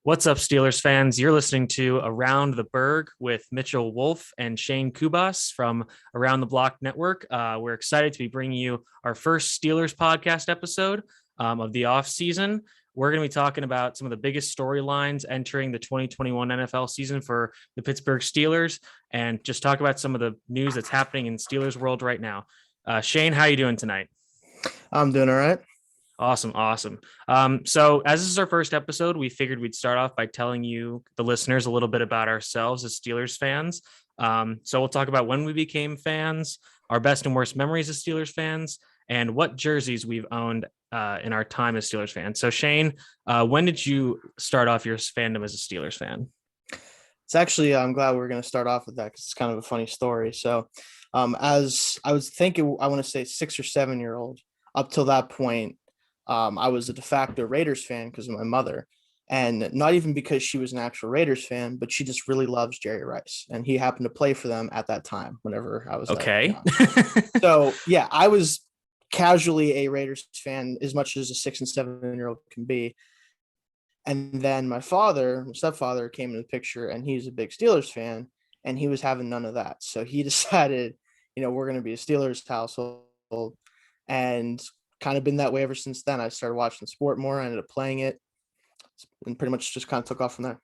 What's up, Steelers fans? You're listening to Around the Burgh with Mitchell Wolf and Shane Kubas from Around the Block Network. We're excited to be bringing you our first Steelers podcast episode of the off season. We're going to be talking about some of the biggest storylines entering the 2021 NFL season for the Pittsburgh Steelers, and just talk about some of the news that's happening in Steelers world right now. Shane, how are you doing tonight? I'm doing all right. Awesome. So as this is our first episode, we figured we'd start off by telling you, the listeners, a little bit about ourselves as Steelers fans. So we'll talk about when we became fans, our best and worst memories as Steelers fans, and what jerseys we've owned in our time as Steelers fans. So Shane, when did you start off your fandom as a Steelers fan? It's actually, I'm glad we're going to start off with that because it's kind of a funny story. So, as I was thinking, I want to say 6 or 7 year old, up till that point, I was a de facto Raiders fan because of my mother. And not even because she was an actual Raiders fan, but she just really loves Jerry Rice. And he happened to play for them at that time whenever I was that Okay. young. So, yeah, I was casually a Raiders fan as much as a 6 and 7 year old can be. And then my stepfather came in the picture and he's a big Steelers fan and he was having none of that. So he decided, we're going to be a Steelers household and kind of been that way ever since then. I started watching the sport more. I ended up playing it and pretty much just kind of took off from there.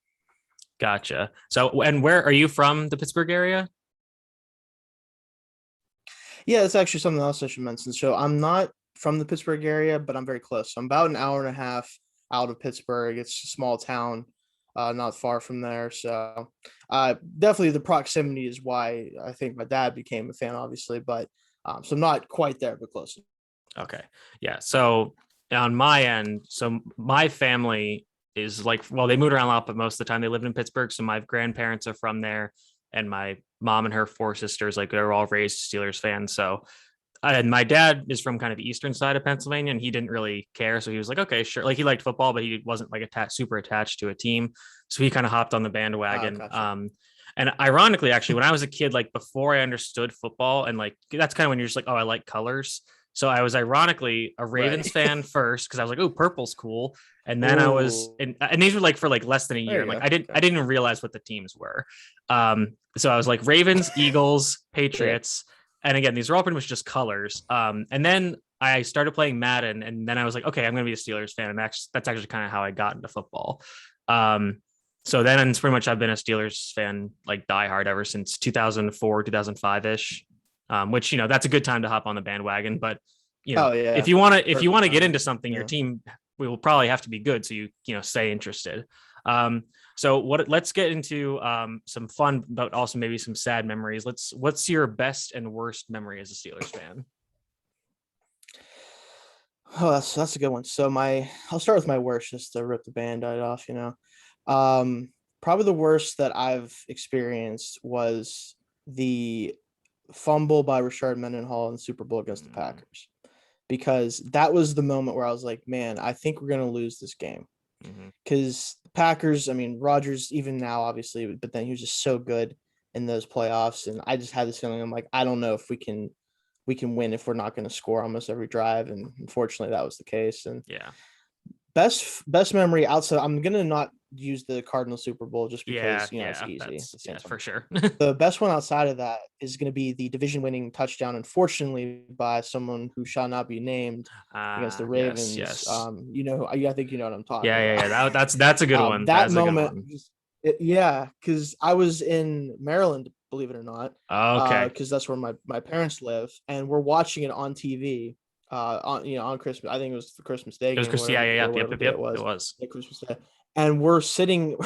Gotcha. So, and where are you from, the Pittsburgh area? Yeah, that's actually something else I should mention. So I'm not from the Pittsburgh area, but I'm very close. So I'm about an hour and a half out of Pittsburgh. It's a small town, not far from there. So definitely the proximity is why I think my dad became a fan, obviously. But so I'm not quite there, but close. Okay. Yeah. So on my end, so my family is like, well, they moved around a lot, but most of the time they lived in Pittsburgh. So my grandparents are from there, and my mom and her four sisters, like, they're all raised Steelers fans. So, and my dad is from kind of the eastern side of Pennsylvania, and he didn't really care. So he was like, okay, sure. Like, he liked football, but he wasn't like super attached to a team. So he kind of hopped on the bandwagon. Gotcha. And ironically, actually, when I was a kid, like before I understood football, and like that's kind of when you're just like, oh, I like colors. So I was ironically a Ravens Right. fan first because I was like, oh, purple's cool. And then I was, Ooh, and these were like for like less than a there year. you Like go. I Okay. didn't even realize what the teams were. So I was like Ravens, Eagles, Yeah. Patriots, and again, these are all pretty much just colors. And then I started playing Madden, and then I was like, okay, I'm going to be a Steelers fan, and that's actually kind of how I got into football. Um, so then it's pretty much I've been a Steelers fan like diehard ever since 2004, 2005 ish. Which, that's a good time to hop on the bandwagon, but Oh yeah. if you Perfect want to get timing. into something, your Yeah. team will probably have to be good, so stay interested. Um, so let's get into some fun, but also maybe some sad memories. What's your best and worst memory as a Steelers fan? Oh, that's a good one. So I'll start with my worst just to rip the band-aid off. Um, Probably the worst that I've experienced was the fumble by Rashard Mendenhall in the Super Bowl against the Mm-hmm. Packers, because that was the moment where I was like, man, I think we're gonna lose this game. Mm-hmm. Because the Packers, I mean, Rodgers, even now, obviously, but then he was just so good in those playoffs. And I just had this feeling, I'm like, I don't know if we can win if we're not going to score almost every drive. And unfortunately that was the case. And Yeah. best memory outside, I'm gonna not use the Cardinal Super Bowl just Yeah, because it's yeah, easy. that's It's yeah, saying for something. sure. The best one outside of that is going to be the division winning touchdown, unfortunately, by someone who shall not be named against the Yes, Ravens. yes. I think you know what I'm talking Yeah, about. yeah, yeah. That's a good one. That That's a good moment, one. yeah, because I was in Maryland, believe it or not, Okay. because that's where my parents live, and we're watching it on TV. On Christmas, I think it was the Christmas Day It was game, Chris. Yeah, whatever yeah, or yep, yep, whatever yep, day it yep. It was, was. like Christmas Day, and we're sitting,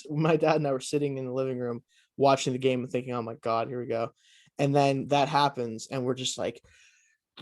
my dad and I were sitting in the living room watching the game and thinking, oh my god, here we go, and then that happens, and we're just like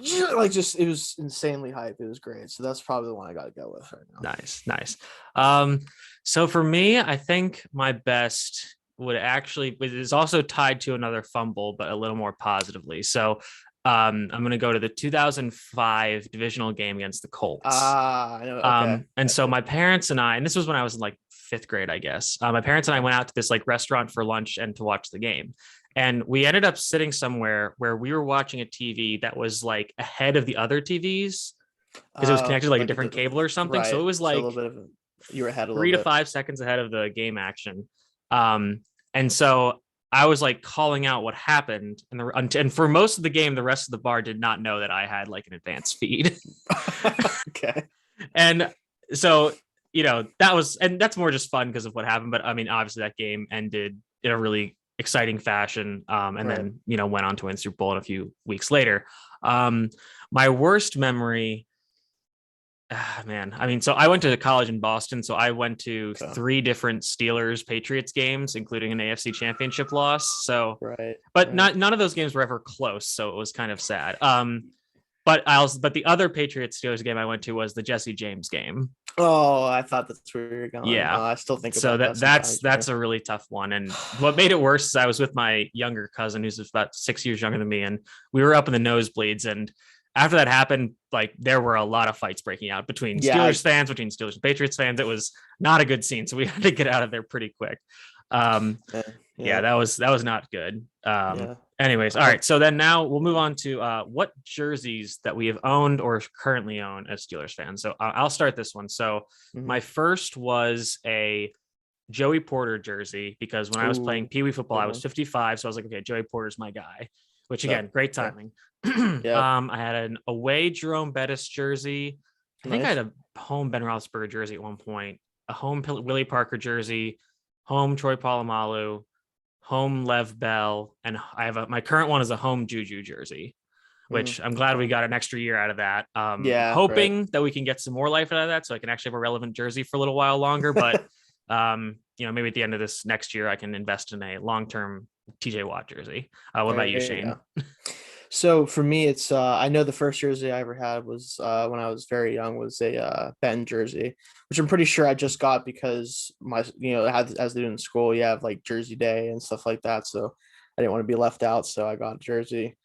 just it was insanely hype. It was great. So that's probably the one I got to go with right now. Nice, nice. Um, so for me, I think my best would actually it is also tied to another fumble, but a little more positively. So I'm gonna go to the 2005 divisional game against the Colts. I know. Okay, And so gotcha. my parents and I, and this was when I was in like fifth grade, I guess. My parents and I went out to this like restaurant for lunch and to watch the game. And we ended up sitting somewhere where we were watching a TV that was like ahead of the other TVs because it was connected to like a Like different cable or something. So it right. was So a like little bit of it. You were ahead a little 3 to bit. 5 seconds ahead of the game action. And so I was like calling out what happened, and for most of the game, the rest of the bar did not know that I had like an advanced feed. Okay. And so, that's more just fun because of what happened. But I mean, obviously that game ended in a really exciting fashion. And Right. then, went on to win Super Bowl a few weeks later. My worst memory, man, I mean, so I went to college in Boston, so I went to Okay. 3 different Steelers Patriots games, including an AFC Championship loss. So, Right. but none of those games were ever close, so it was kind of sad. But the other Patriots Steelers game I went to was the Jesse James game. Oh, I thought that's where you're going. Yeah. I still think So about that sometimes. that's a really tough one. And what made it worse is I was with my younger cousin who's about 6 years younger than me, and we were up in the nosebleeds. And after that happened, like there were a lot of fights breaking out between Steelers fans, between Steelers and Patriots fans. It was not a good scene, so we had to get out of there pretty quick. Yeah, that was not good. Anyways, all right. So then now we'll move on to what jerseys that we have owned or currently own as Steelers fans. So I'll start this one. So my first was a Joey Porter jersey because when I was playing Pee Wee football, I was 55. So I was like, okay, Joey Porter's my guy, which again, great timing. I had an away Jerome Bettis jersey. I think I had a home Ben Roethlisberger jersey at one point, a home Willie Parker jersey, home Troy Polamalu, home Lev Bell, and I have my current one is a home Juju jersey, which I'm glad we got an extra year out of that. Hoping that we can get some more life out of that so I can actually have a relevant jersey for a little while longer. But maybe at the end of this next year I can invest in a long-term TJ Watt jersey. What about you, Shane? So for me, it's I know the first jersey I ever had was when I was very young was a Ben jersey, which I'm pretty sure I just got because as they do in school, you have like jersey day and stuff like that. So I didn't want to be left out, so I got a jersey.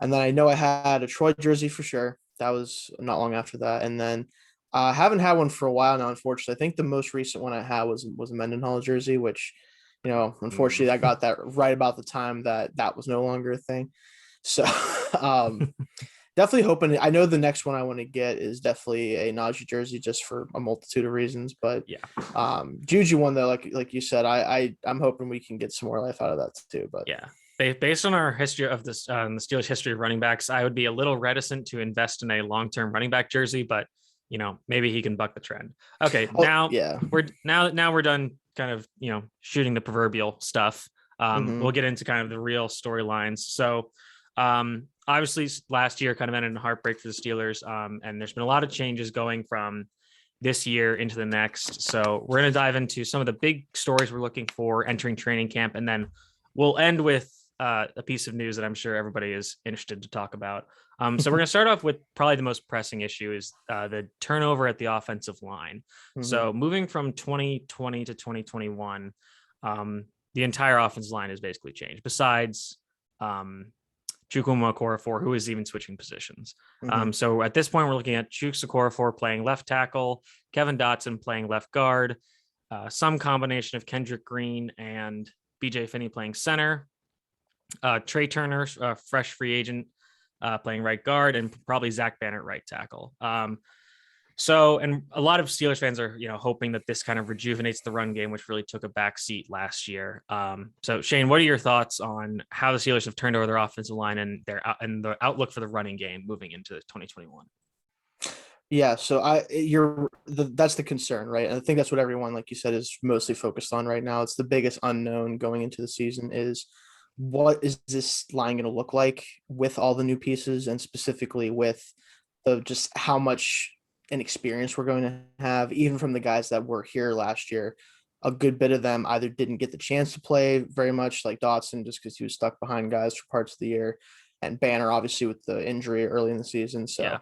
And then I know I had a Troy jersey for sure. That was not long after that. And then I haven't had one for a while now, unfortunately. I think the most recent one I had was a Mendenhall jersey, which, unfortunately I got that right about the time that was no longer a thing. So definitely hoping. I know the next one I want to get is definitely a Najee jersey just for a multitude of reasons. But Juju one though, like you said, I'm hoping we can get some more life out of that too. But based on our history of this, the Steelers' history of running backs, I would be a little reticent to invest in a long-term running back jersey, but maybe he can buck the trend. Okay, we're done kind of shooting the proverbial stuff. We'll get into kind of the real storylines. So obviously last year kind of ended in heartbreak for the Steelers. And there's been a lot of changes going from this year into the next. So we're going to dive into some of the big stories we're looking for entering training camp. And then we'll end with a piece of news that I'm sure everybody is interested to talk about. So we're going to start off with probably the most pressing issue is the turnover at the offensive line. So moving from 2020 to 2021, the entire offensive line has basically changed besides Chukwuma Okorafor, who is even switching positions. So at this point, we're looking at Chuks Okorafor playing left tackle, Kevin Dotson playing left guard, some combination of Kendrick Green and BJ Finney playing center, Trey Turner, fresh free agent, playing right guard, and probably Zach Banner right tackle. And a lot of Steelers fans are, hoping that this kind of rejuvenates the run game, which really took a back seat last year. So Shane, what are your thoughts on how the Steelers have turned over their offensive line and the outlook for the running game moving into 2021? Yeah, so that's the concern, right? And I think that's what everyone, like you said, is mostly focused on right now. It's the biggest unknown going into the season is what is this line going to look like with all the new pieces and specifically with just how much inexperience we're going to have, even from the guys that were here last year. A good bit of them either didn't get the chance to play very much, like Dotson, just because he was stuck behind guys for parts of the year, and Banner, obviously, with the injury early in the season. So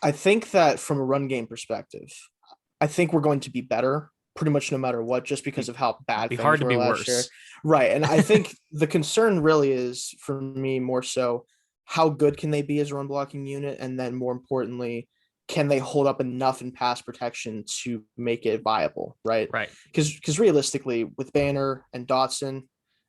I think that from a run game perspective, I think we're going to be better pretty much no matter what, just because of how bad things hard to were be last worse. year. Right. And I think the concern really is, for me, more so how good can they be as a run blocking unit? And then more importantly, can they hold up enough in pass protection to make it viable? Right. Right. Because realistically, with Banner and Dotson,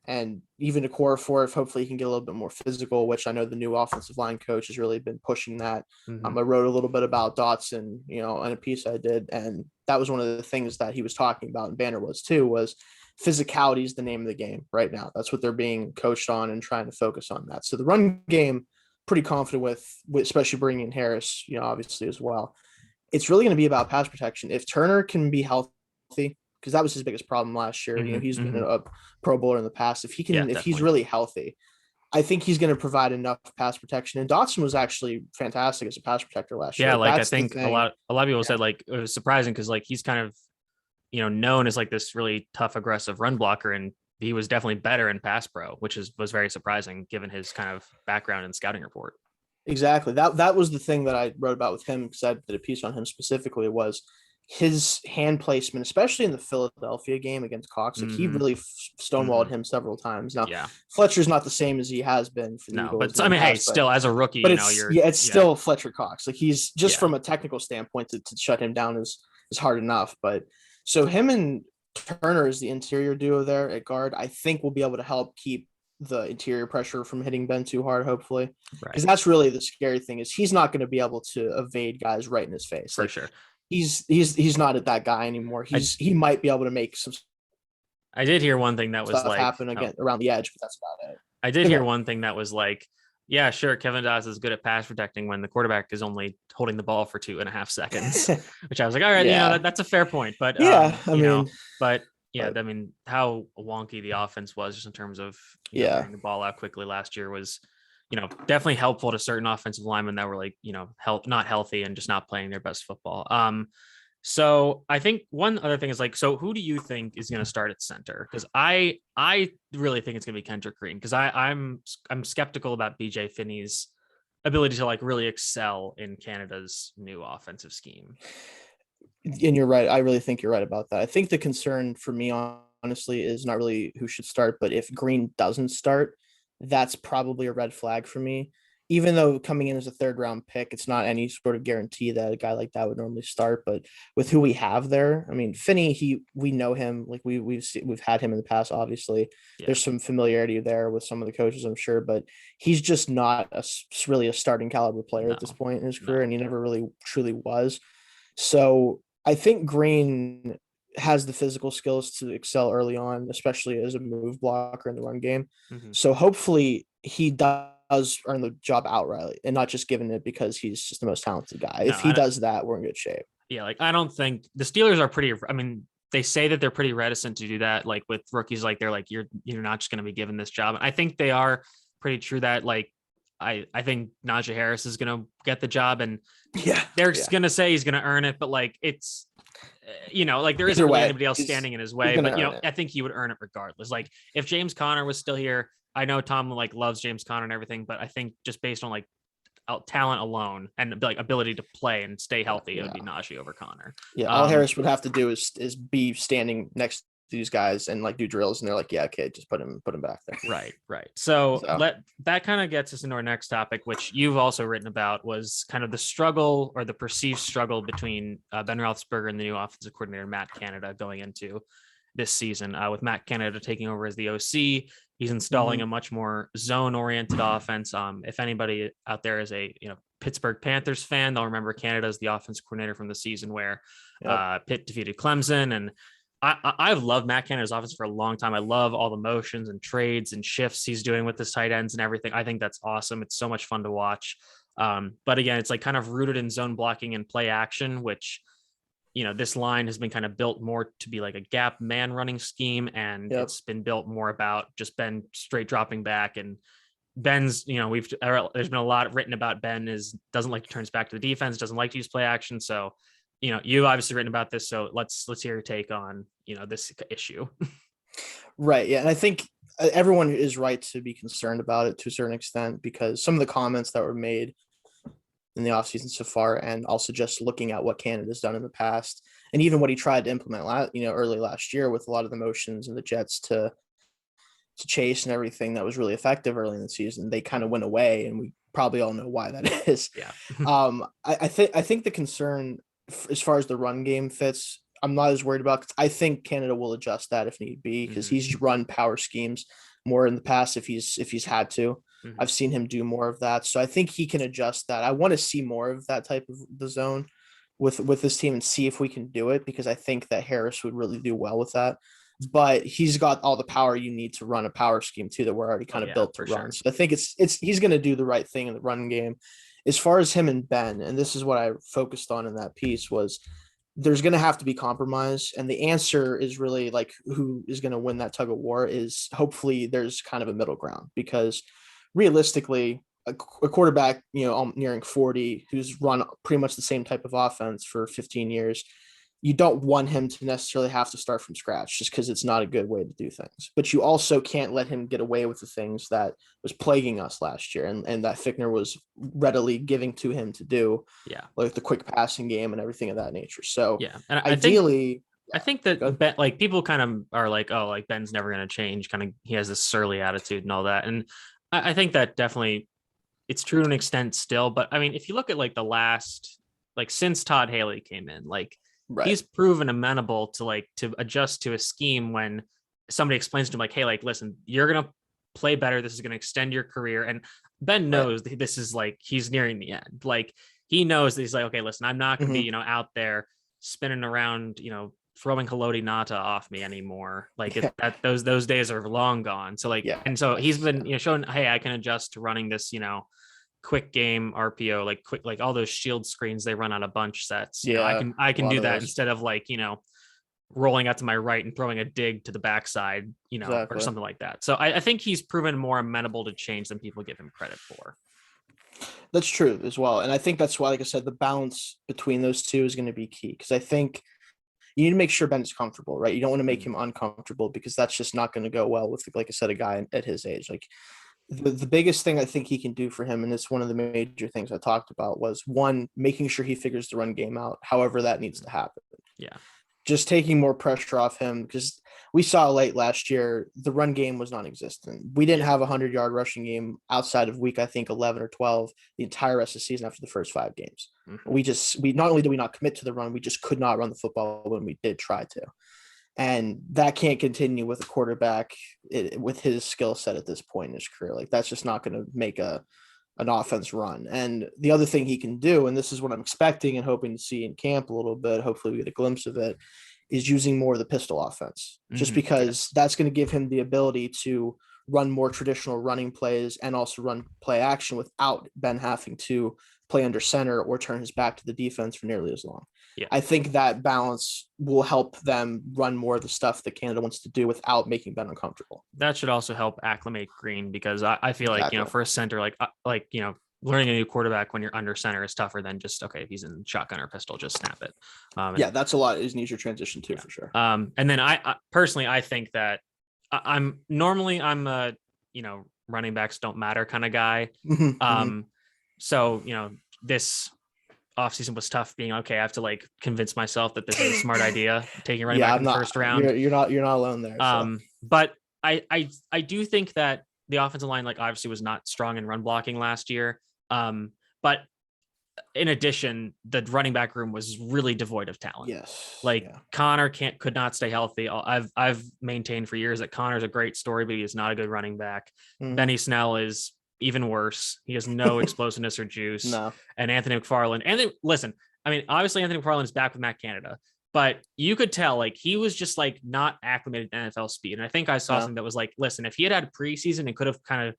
and even a core for it. Hopefully he can get a little bit more physical, which I know the new offensive line coach has really been pushing that. Mhm. I wrote a little bit about Dotson, in a piece I did, and that was one of the things that he was talking about, and Banner was too, was physicality is the name of the game right now. That's what they're being coached on and trying to focus on that. So the run game, pretty confident with especially bringing in Harris, obviously as well. It's really going to be about pass protection. If Turner can be healthy, because that was his biggest problem last year. Mhm. He's been Mhm. a Pro Bowler in the past. If Yeah, if he's definitely. really healthy, I think he's going to provide enough pass protection. And Dotson was actually fantastic as a pass protector last year. Yeah, Like like I that's the think a thing. lot a lot of people Yeah, said like it was surprising because like he's kind of known as like this really tough, aggressive run blocker, and he was definitely better in pass pro, which was very surprising given his kind of background and scouting report. exactly. That was the thing that I wrote about with him, because I did a piece on him specifically, was his hand placement, especially in the Philadelphia game against Cox. Like he Hmm. really stonewalled Hmm. him several times. Now Yeah, Fletcher's not the same as he has been for the no, Eagles but in I the mean, hey, past, still as a rookie, but it's you're yeah, it's yeah, still Fletcher Cox. Like he's just yeah, from a technical standpoint to shut him down is hard enough. But so him and Turner is the interior duo there at guard. I think we'll be able to help keep the interior pressure from hitting Ben too hard, hopefully. Because right, that's really the scary thing, is he's not going to be able to evade guys right in his face. for Like sure. he's not at that guy anymore. I He might be able to make some I did hear one thing that was stuff like, happen oh, again around the edge, but that's about it. I did hear Okay. one thing that was like, yeah, sure, Kevin Dodds is good at pass protecting when the quarterback is only holding the ball for 2.5 seconds, which I was like, all right, Yeah. that's a fair point, but Yeah. I mean, but yeah, but I mean, how wonky the offense was just in terms of yeah. getting the ball out quickly last year was, definitely helpful to certain offensive linemen that were like, not healthy and just not playing their best football. So I think one other thing is like, so who do you think is going to start at center? Because I really think it's going to be Kendrick Green, because I'm skeptical about BJ Finney's ability to like really excel in Canada's new offensive scheme. And you're right. I really think you're right about that. I think the concern for me, honestly, is not really who should start, but if Green doesn't start, that's probably a red flag for me. Even though coming in as a third round pick, it's not any sort of guarantee that a guy like that would normally start. But with who we have there, I mean, Finney, we know him. Like we've had him in the past. Obviously, Yeah, there's some familiarity there with some of the coaches, I'm sure, but he's just not really a starting caliber player no, at this point in his career, and no, he never really truly was. So I think Green has the physical skills to excel early on, especially as a move blocker in the run game. hmm, So hopefully he does earn the job outright and not just given it because he's just the most talented guy. no. If he does that, we're in good shape. Yeah, like I don't think the Steelers are pretty. I mean, they say that they're pretty reticent to do that. Like with rookies, like they're like you're not just going to be given this job. And I think they are pretty true that like I think Najee Harris is going to get the job, and Yeah, they're yeah. just going to say he's going to earn it. But like it's like there isn't Either really way, anybody else standing in his he's way. gonna But earn it. I think he would earn it regardless. Like if James Conner was still here, I know Tom like loves James Conner and everything, but I think just based on like talent alone and like ability to play and stay healthy, it would Yeah, be Najee over Connor. yeah. All Harris would have to do is be standing next to these guys and like do drills, and they're like, yeah, okay, just put him back there. Right. So So that kind of gets us into our next topic, which you've also written about, was kind of the struggle or the perceived struggle between Ben Roethlisberger and the new offensive coordinator Matt Canada going into this season. With Matt Canada taking over as the OC, he's installing a much more zone-oriented offense. If anybody out there is a Pittsburgh Panthers fan, they'll remember Canada as the offensive coordinator from the season where yep. Pitt defeated Clemson. And I've loved Matt Canada's offense for a long time. I love all the motions and trades and shifts he's doing with his tight ends and everything. I think that's awesome. It's so much fun to watch. But again, it's like kind of rooted in zone blocking and play action, which this line has been kind of built more to be like a gap man running scheme, and Yep. it's been built more about just Ben straight dropping back. And Ben's, there's been a lot written about Ben doesn't like to turn his back to the defense, doesn't like to use play action. So you've obviously written about this, so let's hear your take on this issue. Right. Yeah. And I think everyone is right to be concerned about it to a certain extent, because some of the comments that were made in the offseason so far, and also just looking at what Canada's done in the past, and even what he tried to implement early last year with a lot of the motions and the Jets to chase and everything that was really effective early in the season, they kind of went away, and we probably all know why that is. Yeah. I think the concern as far as the run game fits, I'm not as worried about, because I think Canada will adjust that if need be, because he's run power schemes more in the past if he's had to. I've seen him do more of that. So I think he can adjust that. I want to see more of that type of the zone with this team and see if we can do it, because I think that Harris would really do well with that. But he's got all the power you need to run a power scheme too that we're already kind of built to run. Sure. So I think it's he's going to do the right thing in the run game. As far as him and Ben, and this is what I focused on in that piece, was there's going to have to be compromise. And the answer is really like who is going to win that tug of war is hopefully there's kind of a middle ground, because realistically, a quarterback, nearing 40, who's run pretty much the same type of offense for 15 years, you don't want him to necessarily have to start from scratch, just because it's not a good way to do things. But you also can't let him get away with the things that was plaguing us last year, and that Fickner was readily giving to him to do, like the quick passing game and everything of that nature. So and ideally, I think that Ben, like people kind of are like, oh, like Ben's never going to change. Kind of, he has this surly attitude and all that. And I think that definitely it's true to an extent still. But I mean, if you look at like the last, like since Todd Haley came in, like he's proven amenable to adjust to a scheme when somebody explains to him like, hey, like, listen, you're going to play better. This is going to extend your career. And Ben knows that this is like, he's nearing the end. Like he knows that he's like, okay, listen, I'm not going to be, out there spinning around, throwing Haloti Nata off me anymore. Like those days are long gone. So like, and so he's been, showing, hey, I can adjust to running this, quick game RPO, like quick, like all those shield screens they run on a bunch sets. I can do that instead of like, rolling out to my right and throwing a dig to the backside, or something like that. So I think he's proven more amenable to change than people give him credit for. That's true as well. And I think that's why, like I said, the balance between those two is going to be key, because I think you need to make sure Ben's comfortable, right? You don't want to make him uncomfortable, because that's just not going to go well with, like I said, a guy at his age. Like the biggest thing I think he can do for him, and it's one of the major things I talked about, was one, making sure he figures the run game out, however that needs to happen. Just taking more pressure off him, because we saw late last year, the run game was non-existent. We didn't have a 100-yard rushing game outside of week, I think 11 or 12, the entire rest of the season after the first 5 games. We not only did we not commit to the run, we just could not run the football when we did try to. And that can't continue with a quarterback with his skill set at this point in his career. Like that's just not going to make an offense run. And the other thing he can do, and this is what I'm expecting and hoping to see in camp a little bit, hopefully we get a glimpse of it, is using more of the pistol offense, just because that's going to give him the ability to run more traditional running plays and also run play action without Ben having to play under center or turn his back to the defense for nearly as long. I think that balance will help them run more of the stuff that Canada wants to do without making Ben uncomfortable. That should also help acclimate Green, because I feel like, for a center, learning a new quarterback when you're under center is tougher than just, okay, if he's in shotgun or pistol, just snap it. That's a lot. Is an easier transition too, for sure. And then I personally, I think that I'm a, running backs don't matter kind of guy. So, this offseason was tough being, okay, I have to like convince myself that this is a smart idea, taking running back in the first round. You're not alone there. So. But I do think that the offensive line, like obviously was not strong in run blocking last year. But in addition, the running back room was really devoid of talent. Connor could not stay healthy. I've maintained for years that Connor's a great story, but he's not a good running back. Benny Snell is even worse. He has no explosiveness or juice. And Anthony McFarland. Listen, I mean, obviously Anthony McFarland is back with Matt Canada, but you could tell like he was just like not acclimated to NFL speed. And I think I saw something that was like, listen, if he had preseason and could have kind of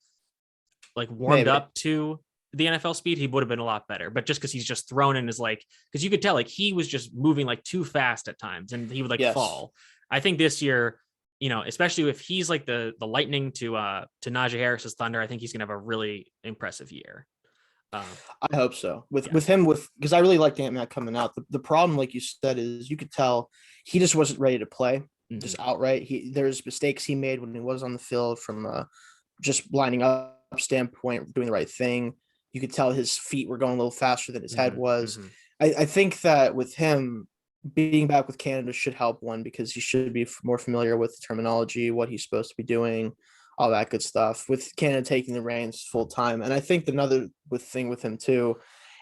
like warmed up to the NFL speed, he would have been a lot better. But just because he's just thrown in as like, because you could tell like he was just moving like too fast at times and he would like fall. I think this year, especially if he's like the lightning to Najee Harris's thunder, I think he's gonna have a really impressive year. I hope so. With him, because I really liked Ant-Man coming out. The problem, like you said, is you could tell he just wasn't ready to play, just outright. There's mistakes he made when he was on the field from just lining up standpoint, doing the right thing. You could tell his feet were going a little faster than his head was. I think that with him, being back with Canada should help one, because he should be more familiar with the terminology, what he's supposed to be doing, all that good stuff, with Canada taking the reins full time. And I think another thing with him too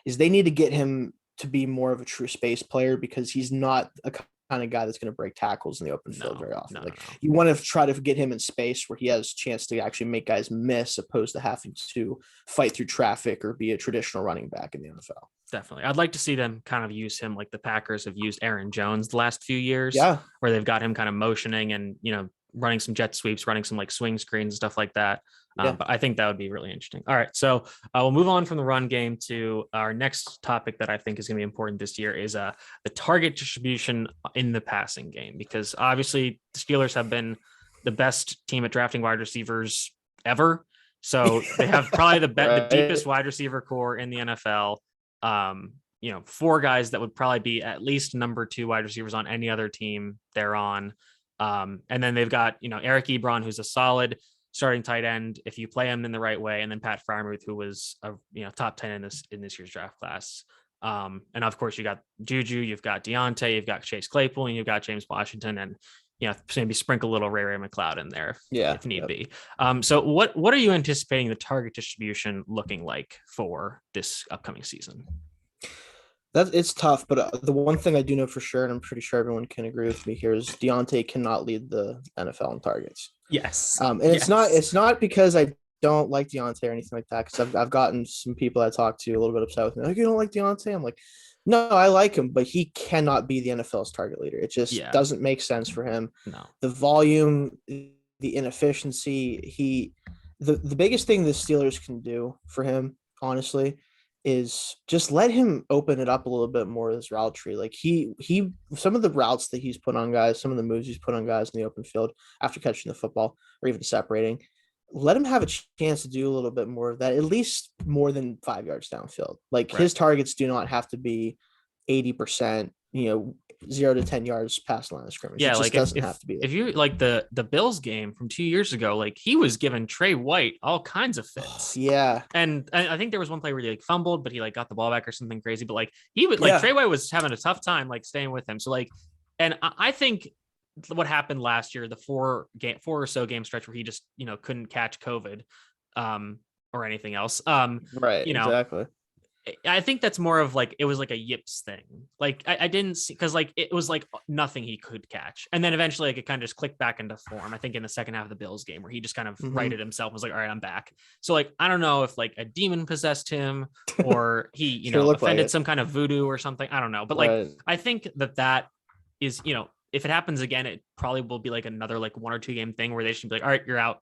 is they need to get him to be more of a true space player, because he's not a kind of guy that's going to break tackles in the open field No, very often. no, Like no. you want to try to get him in space where he has a chance to actually make guys miss, opposed to having to fight through traffic or be a traditional running back in the NFL. Definitely. I'd like to see them kind of use him like the Packers have used Aaron Jones the last few years, Yeah. where they've got him kind of motioning and, running some jet sweeps, running some like swing screens and stuff like that. Yeah. But I think that would be really interesting. All right. So we'll move on from the run game to our next topic that I think is going to be important this year is the target distribution in the passing game, because obviously the Steelers have been the best team at drafting wide receivers ever. So they have probably the deepest wide receiver core in the NFL. 4 guys that would probably be at least number 2 wide receivers on any other team they're on. And then they've got, Eric Ebron, who's a solid starting tight end if you play him in the right way, and then Pat Freiermuth, who was a top 10 in this year's draft class. And of course you got Juju, you've got Deontay, you've got Chase Claypool, and you've got James Washington, and maybe sprinkle a little Ray McLeod in there if need be. So what are you anticipating the target distribution looking like for this upcoming season? It's tough, but the one thing I do know for sure, and I'm pretty sure everyone can agree with me here, is Deontay cannot lead the NFL in targets. Yes. And it's not because I don't like Deontay or anything like that, because I've gotten some people I talked to a little bit upset with me. Like, you don't like Deontay? I'm like, no, I like him, but he cannot be the NFL's target leader. It just doesn't make sense for him. No. The volume, the inefficiency, the biggest thing the Steelers can do for him, honestly, is just let him open it up a little bit more, this route tree. Like he some of the routes that he's put on guys, some of the moves he's put on guys in the open field after catching the football or even separating, let him have a chance to do a little bit more of that, at least more than 5 yards downfield. Like his targets do not have to be 80%, 0 to 10 yards past the line of scrimmage. Yeah, it just like doesn't have to be. If you like the Bills game from 2 years ago, like he was giving Trey White all kinds of fits. Yeah. And I think there was one play where he like fumbled, but he like got the ball back or something crazy. But like he would like Trey White was having a tough time like staying with him. So like, and I think what happened last year, the 4 or so game stretch where he just, couldn't catch COVID or anything else. Right. Exactly. I think that's more of like, it was like a yips thing. Like I didn't see, cause like, it was like nothing he could catch. And then eventually like it kind of just clicked back into form. I think in the second half of the Bills game where he just kind of righted himself and was like, all right, I'm back. So like, I don't know if like a demon possessed him or he, offended some kind of voodoo or something. I don't know. But like, I think that is, if it happens again, it probably will be like another like 1 or 2 game thing where they should be like, all right, you're out,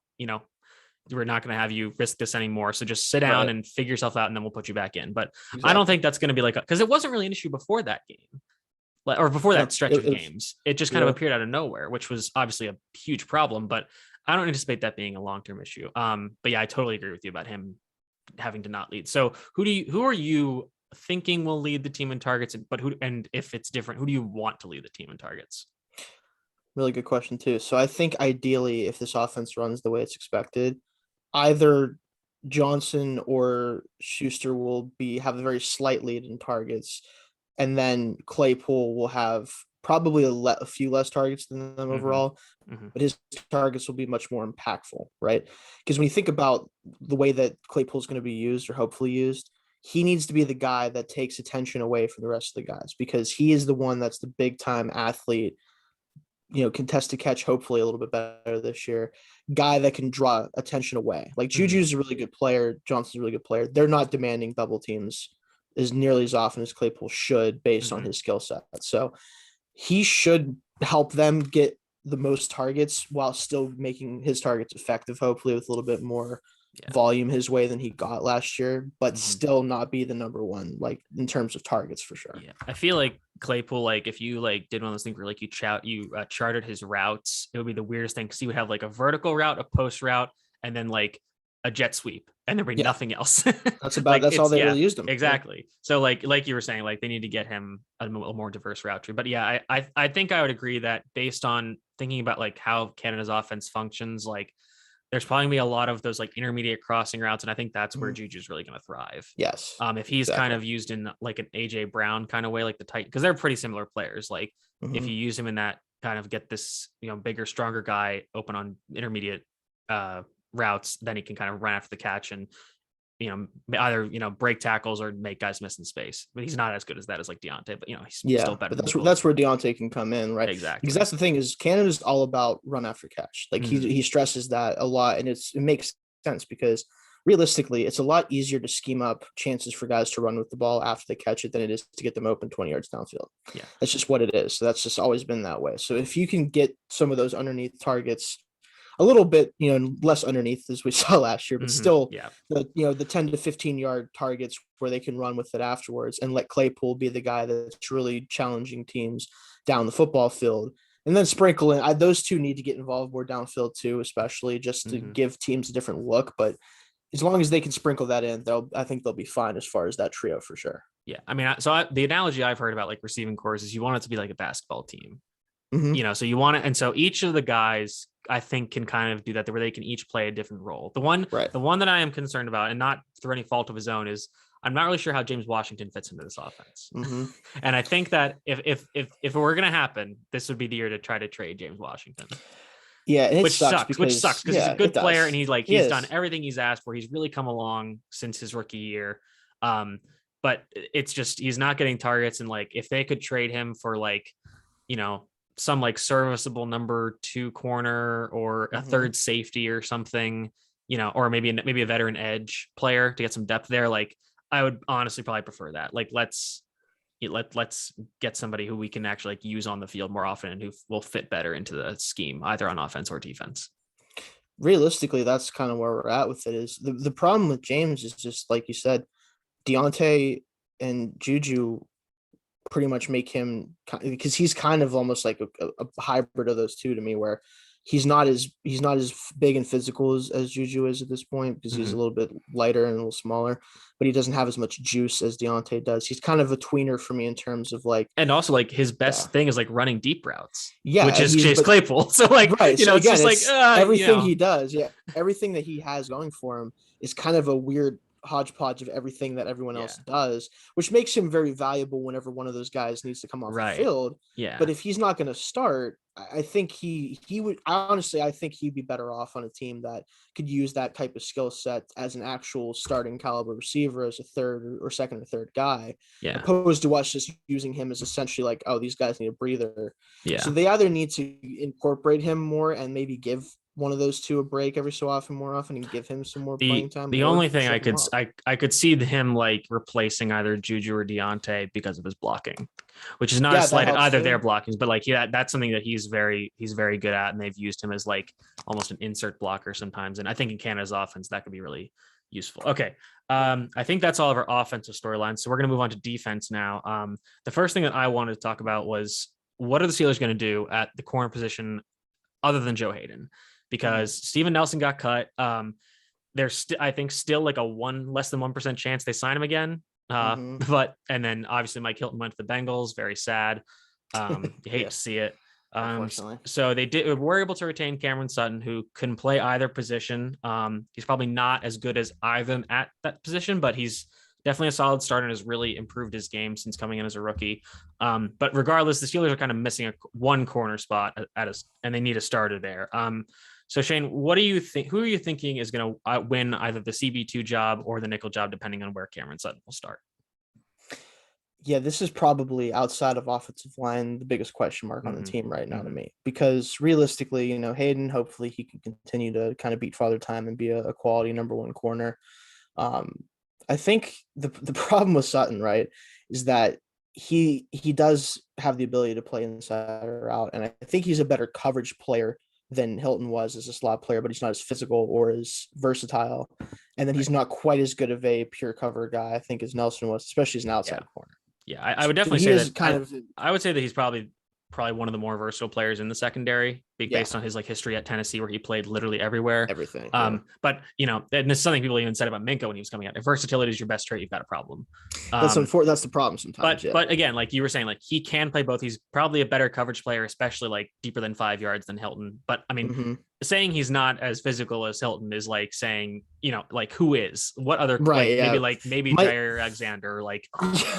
we're not going to have you risk this anymore. So just sit down and figure yourself out and then we'll put you back in. But I don't think that's going to be like, because it wasn't really an issue before that game or before that stretch of games. It just kind of appeared out of nowhere, which was obviously a huge problem, but I don't anticipate that being a long-term issue. But yeah, I totally agree with you about him having to not lead. So who are you thinking will lead the team in targets, and if it's different, who do you want to lead the team in targets? Really good question too. So I think ideally, if this offense runs the way it's expected, either Johnson or Schuster will have a very slight lead in targets, and then Claypool will have probably a few less targets than them overall, but his targets will be much more impactful, right? Because when you think about the way that Claypool is going to be used or hopefully used, he needs to be the guy that takes attention away from the rest of the guys, because he is the one that's the big time athlete, contested catch, hopefully a little bit better this year, guy that can draw attention away. Like Juju's a really good player. Johnson's a really good player. They're not demanding double teams as nearly as often as Claypool should based on his skill set. So he should help them get the most targets while still making his targets effective, hopefully with a little bit more volume his way than he got last year, but still not be the number one, like in terms of targets for sure. Yeah. I feel like Claypool, like if you like did one of those things where like you charted his routes, it would be the weirdest thing because he would have like a vertical route, a post route, and then like a jet sweep, and there'd be nothing else. That's about that's all they really used him. Exactly. So like you were saying, like they need to get him a more diverse route tree. But yeah, I think I would agree that based on thinking about like how Canada's offense functions, like there's probably gonna be a lot of those like intermediate crossing routes, and I think that's where Juju's really going to thrive. Yes. If he's kind of used in like an AJ Brown kind of way, like the tight, because they're pretty similar players. Like if you use him in that kind of get this, bigger, stronger guy open on intermediate routes, then he can kind of run after the catch and either break tackles or make guys miss in space. But he's not as good as that as like Deontay. But he's still Yeah, better but than both. that's where Deontay can come in, right? Because Exactly. that's the thing is Canada's all about run after catch. Like Mhm. he stresses that a lot, and it makes sense because realistically, it's a lot easier to scheme up chances for guys to run with the ball after they catch it than it is to get them open 20 yards downfield. Yeah. That's just what it is. So that's just always been that way. So if you can get some of those underneath targets a little bit, less underneath as we saw last year, but still Yeah. the 10 to 15-yard targets where they can run with it afterwards and let Claypool be the guy that's really challenging teams down the football field. And then sprinkle in, those two need to get involved more downfield too, especially just to give teams a different look. But as long as they can sprinkle that in, I think they'll be fine as far as that trio for sure. Yeah. I mean, the analogy I've heard about like receiving cores is you want it to be like a basketball team. So you want it. And so each of the guys I think can kind of do that where they can each play a different role. The one that I am concerned about, and not through any fault of his own, is I'm not really sure how James Washington fits into this offense. And I think that if it were going to happen, this would be the year to try to trade James Washington. Yeah, and which sucks because he's a good player and he's done everything he's asked for. He's really come along since his rookie year. But it's just he's not getting targets, and like if they could trade him for like, some like serviceable number 2 corner or a third safety or something, or maybe a veteran edge player to get some depth there. Like I would honestly probably prefer that. Like let's get somebody who we can actually like use on the field more often and who will fit better into the scheme, either on offense or defense. Realistically, that's kind of where we're at with it. Is the problem with James is just like you said, Deontay and Juju pretty much make him, because he's kind of almost like a hybrid of those two to me, where he's not as big and physical as Juju is at this point because he's a little bit lighter and a little smaller, but he doesn't have as much juice as Deontay does. He's kind of a tweener for me in terms of like, and also like his best thing is like running deep routes, yeah, which is Chase Claypool. So like, right. So it's again, just like everything he does, everything that he has going for him is kind of a weird hodgepodge of everything that everyone else does, which makes him very valuable whenever one of those guys needs to come off the field. Yeah. But if he's not going to start, I think he would honestly, I think he'd be better off on a team that could use that type of skill set as an actual starting caliber receiver, as a third or second or third guy, opposed to us just using him as essentially like, oh, these guys need a breather. Yeah. So they either need to incorporate him more and maybe give one of those two a break every so often, more often, and give him some more playing time. The only thing I could see him like replacing either Juju or Deontay because of his blocking, which is not a slight at either their blockings, but like that's something that he's very good at, and they've used him as like almost an insert blocker sometimes. And I think in Canada's offense that could be really useful. Okay. I think that's all of our offensive storylines. So we're going to move on to defense now. The first thing that I wanted to talk about was what are the Steelers going to do at the corner position other than Joe Hayden? Because Steven Nelson got cut. There's I think still like a less than 1% chance they sign him again. But and then obviously Mike Hilton went to the Bengals. Very sad. You hate to see it. So they were able to retain Cameron Sutton, who can play either position. He's probably not as good as either at that position, but he's definitely a solid starter and has really improved his game since coming in as a rookie. But regardless, the Steelers are kind of missing one corner spot and they need a starter there. So Shane, what do you think? Who are you thinking is going to win either the CB2 job or the nickel job, depending on where Cameron Sutton will start? Yeah, this is probably outside of offensive line the biggest question mark on the team right now to me, because realistically, Hayden, hopefully he can continue to kind of beat Father Time and be a quality number 1 corner. I think the problem with Sutton, right, is that he does have the ability to play inside or out, and I think he's a better coverage player than Hilton was as a slot player, but he's not as physical or as versatile. And then he's not quite as good of a pure cover guy, I think, as Nelson was, especially as an outside corner. Yeah, I would definitely say that I would say that he's probably one of the more versatile players in the secondary, based on his like history at Tennessee, where he played literally everywhere. Everything. But and it's something people even said about Minka when he was coming out. If versatility is your best trait, you've got a problem. That's the problem sometimes. But again, like you were saying, like he can play both. He's probably a better coverage player, especially like deeper than 5 yards than Hilton. But I mean, saying he's not as physical as Hilton is like saying, like who is what other maybe Jair Alexander, like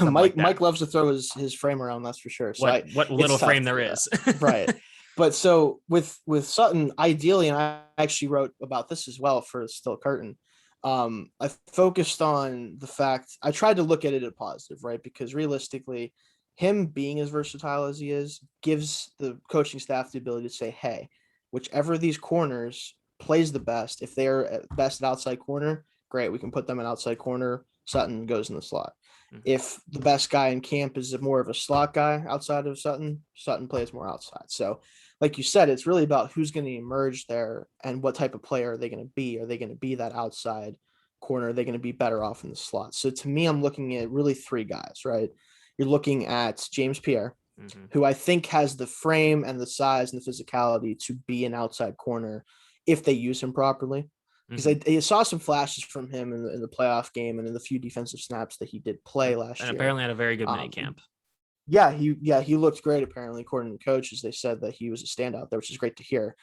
Mike loves to throw his frame around, that's for sure. So what little frame there is. Right. But so with Sutton, ideally, and I actually wrote about this as well for Still Curtain, I focused on the fact I tried to look at it as positive, right? Because realistically, him being as versatile as he is gives the coaching staff the ability to say, hey, whichever of these corners plays the best, if they're best at outside corner, great, we can put them in outside corner. Sutton goes in the slot. If the best guy in camp is more of a slot guy outside of Sutton, Sutton plays more outside. So, like you said, it's really about who's going to emerge there and what type of player are they going to be. Are they going to be that outside corner? Are they going to be better off in the slot? So to me, I'm looking at really three guys, right? You're looking at James Pierre, who I think has the frame and the size and the physicality to be an outside corner if they use him properly. Because I saw some flashes from him in the playoff game and in the few defensive snaps that he did play last year. And apparently had a very good mini camp. Yeah, he looked great. Apparently, according to coaches, they said that he was a standout there, which is great to hear.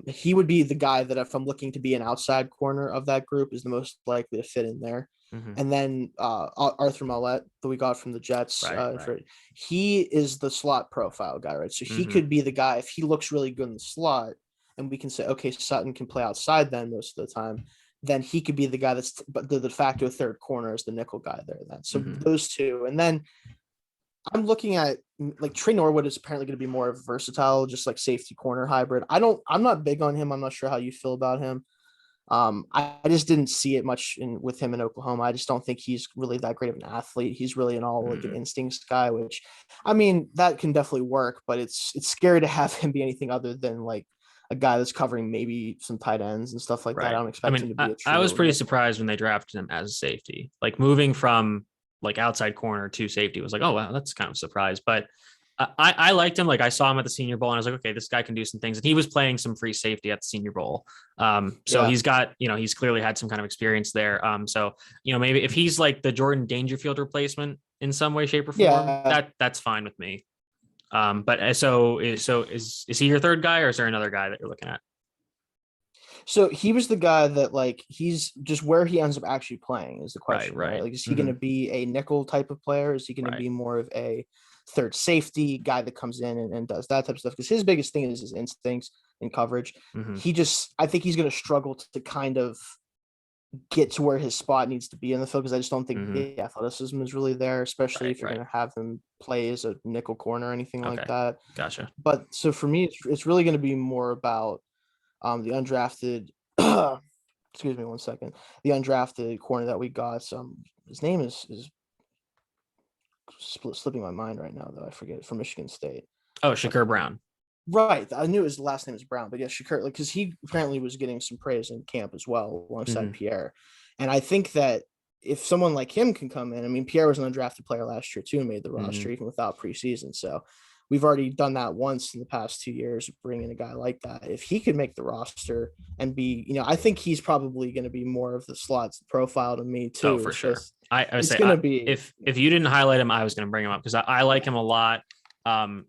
He would be the guy that, if I'm looking to be an outside corner of that group, is the most likely to fit in there. And then Arthur Mallette, that we got from the Jets, right. He is the slot profile guy, right? So he could be the guy if he looks really good in the slot, and we can say, okay, Sutton can play outside then most of the time. Then he could be the guy that's the de facto third corner as the nickel guy there. Then so those two, and then I'm looking at like Trey Norwood is apparently going to be more of a versatile, just like safety corner hybrid. I'm not big on him. I'm not sure how you feel about him. I just didn't see it much with him in Oklahoma. I just don't think he's really that great of an athlete. He's really an like an instincts guy, which, I mean, that can definitely work, but it's scary to have him be anything other than like a guy that's covering maybe some tight ends and stuff like that. I don't expect him to be a true. I was pretty surprised when they drafted him as a safety, like moving from like outside corner to safety was like, oh, wow, that's kind of a surprise. But I liked him. Like I saw him at the Senior Bowl and I was like, okay, this guy can do some things. And he was playing some free safety at the Senior Bowl. So he's got, he's clearly had some kind of experience there. So, maybe if he's like the Jordan Dangerfield replacement in some way, shape or form, that's fine with me. But so is he your third guy or is there another guy that you're looking at? So he was the guy that, like, he's just where he ends up actually playing is the question, right? Like, is he going to be a nickel type of player? Is he going to be more of a third safety guy that comes in and does that type of stuff? Because his biggest thing is his instincts and coverage. I think he's going to struggle to kind of get to where his spot needs to be in the field, because I just don't think the athleticism is really there, especially if you're going to have him play as a nickel corner or anything like that. Gotcha. But so for me, it's really going to be more about the undrafted, excuse me 1 second, the undrafted corner that we got. His name is slipping my mind right now, though. I forget it, from Michigan State. Oh, Shakur Brown. Right. I knew his last name is Brown, but yeah, Shakur, like, because he apparently was getting some praise in camp as well alongside Pierre. And I think that if someone like him can come in, I mean, Pierre was an undrafted player last year too and made the roster even without preseason. So we've already done that once in the past 2 years, bringing a guy like that. If he could make the roster and be, I think he's probably going to be more of the slots profile to me too. Oh, for sure. It's going to be, if you didn't highlight him, I was going to bring him up because I like him a lot.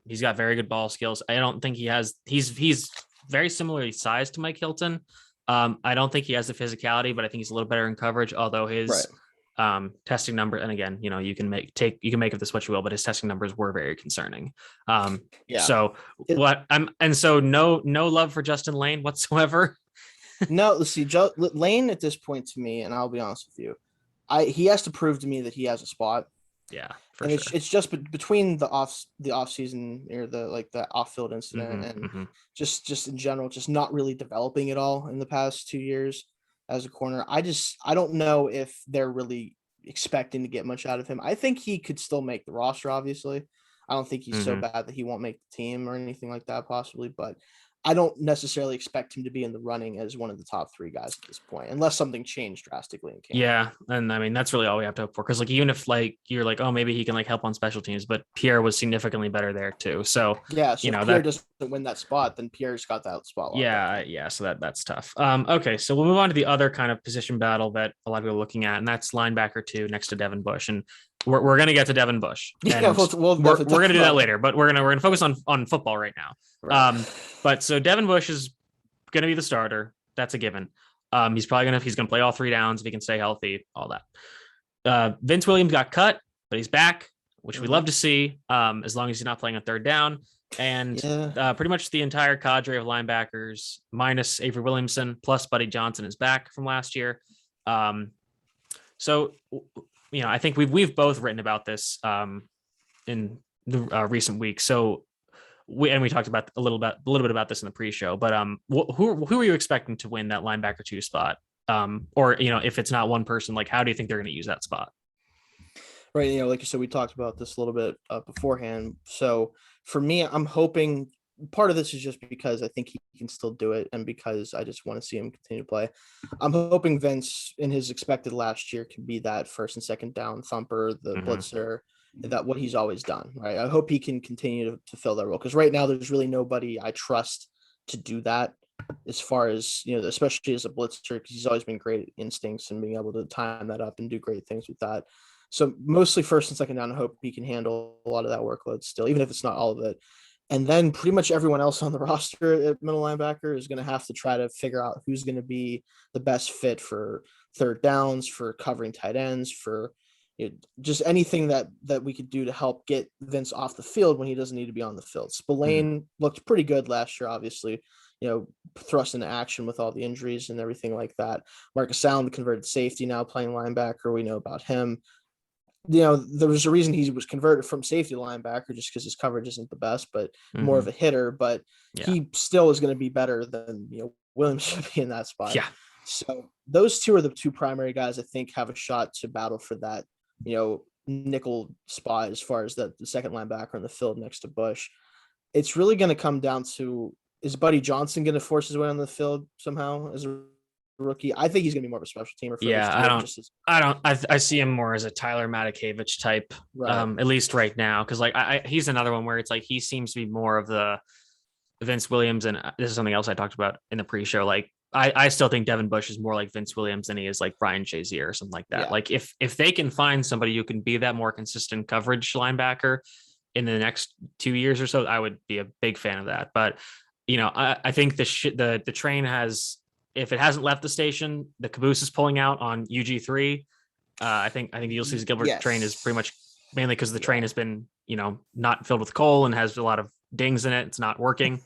He's got very good ball skills. I don't think he's very similarly sized to Mike Hilton. I don't think he has the physicality, but I think he's a little better in coverage, although his testing number, and again, you can make of this what you will, but his testing numbers were very concerning. So no love for Justin Lane whatsoever. No, let's see, Lane at this point, to me, and I'll be honest with you, he has to prove to me that he has a spot. Yeah, and sure. It's just between the off season or the off field incident and just in general, just not really developing at all in the past 2 years as a corner. I don't know if they're really expecting to get much out of him. I think he could still make the roster, obviously. I don't think he's so bad that he won't make the team or anything like that, possibly, but I don't necessarily expect him to be in the running as one of the top three guys at this point, unless something changed drastically in camp. Yeah, and I mean that's really all we have to hope for, because even if you're like, oh, maybe he can help on special teams, but Pierre was significantly better there too. So yeah, so if Pierre doesn't win that spot, then Pierre's got that spot. Yeah. So that's tough. Okay, so we'll move on to the other kind of position battle that a lot of people are looking at, and that's linebacker 2 next to Devin Bush, and we're going to get to Devin Bush. Yeah, we're going to do that later, but we're going to focus on football right now. Right. But so Devin Bush is going to be the starter. That's a given. He's going to play all 3 downs if he can stay healthy, all that. Vince Williams got cut, but he's back, which we love to see, as long as he's not playing on 3rd down. And pretty much the entire cadre of linebackers minus Avery Williamson plus Buddy Johnson is back from last year. So, I think we've both written about this in the recent weeks. So we talked about a little bit about this in the pre-show, but who are you expecting to win that linebacker 2 spot? Or if it's not one person, like how do you think they're going to use that spot? Right. Like you said, we talked about this a little bit beforehand. So for me, I'm hoping part of this is just because I think he can still do it, and because I just want to see him continue to play. I'm hoping Vince, in his expected last year, can be that first and second down thumper, the blitzer, that what he's always done. Right. I hope he can continue to fill that role, because right now there's really nobody I trust to do that, as far as especially as a blitzer, because he's always been great at instincts and being able to time that up and do great things with that. So mostly first and second down, I hope he can handle a lot of that workload still, even if it's not all of it. And then pretty much everyone else on the roster at middle linebacker is going to have to try to figure out who's going to be the best fit for third downs, for covering tight ends, for just anything that we could do to help get Vince off the field when he doesn't need to be on the field. Spillane looked pretty good last year, obviously, thrust into action with all the injuries and everything like that. Marcus Allen, the converted safety, now playing linebacker. We know about him. There was a reason he was converted from safety to linebacker, just because his coverage isn't the best, but more of a hitter. But he still is going to be better than Williams should be in that spot. Yeah. So those two are the two primary guys I think have a shot to battle for that nickel spot, as far as the second linebacker in the field next to Bush. It's really going to come down to, is Buddy Johnson going to force his way on the field somehow as a rookie? I think he's going to be more of a special teamer. I see him more as a Tyler Matakevich type, right. At least right now, because he's another one where it's like he seems to be more of the Vince Williams, and this is something else I talked about in the pre-show. Like I still think Devin Bush is more like Vince Williams than he is like Brian Shazier or something like that. Yeah. Like if they can find somebody who can be that more consistent coverage linebacker in the next 2 years or so, I would be a big fan of that. But I think the train has, if it hasn't left the station, the caboose is pulling out on UG3. I think Ulysses Gilbert's train is pretty much mainly because the train has been, not filled with coal and has a lot of dings in it. It's not working.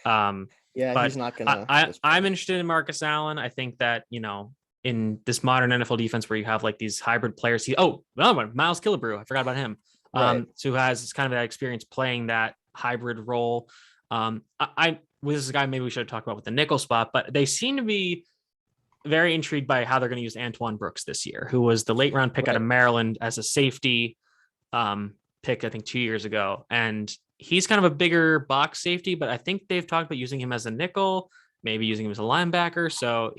But he's not gonna. I'm interested in Marcus Allen. I think that in this modern NFL defense where you have like these hybrid players. Miles Killebrew, I forgot about him. Right. Who has kind of that experience playing that hybrid role. This is a guy maybe we should talk about with the nickel spot, but they seem to be very intrigued by how they're going to use Antoine Brooks this year, who was the late round pick out of Maryland as a safety pick, I think 2 years ago. And he's kind of a bigger box safety, but I think they've talked about using him as a nickel, maybe using him as a linebacker. So